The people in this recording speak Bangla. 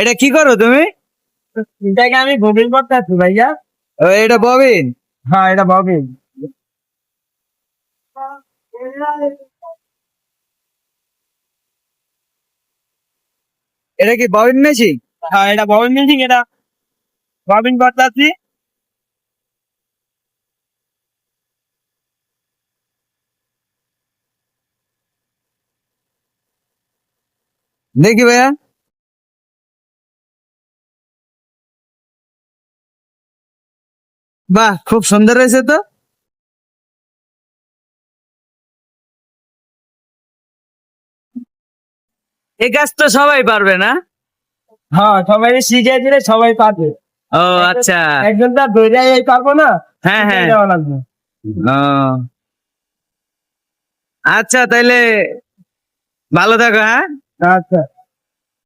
এটা কি করো তুমি? এটাকে আমি ববিন করতে আছি ভাইয়া। এটা ববিন। হ্যাঁ, এটা ববিন। এটা কি ববিন মেশিন? হ্যাঁ, এটা ববিন মিলছিং, এটা ববিন করতে আছি। দেখি ভাইয়া। বাহ, খুব সুন্দর হয়েছে তো। এই কাজ তো সবাই পারবে না? হ্যাঁ, সবাই শিখে দিলে সবাই পারবে। ও আচ্ছা। একজন তার ধৈর্য এই পারবো না, হ্যাঁ শিখিয়ে হ্যাঁ। দেওয়া লাগবে। ও আচ্ছা, তাইলে ভালো থাকো, হ্যাঁ। আচ্ছা।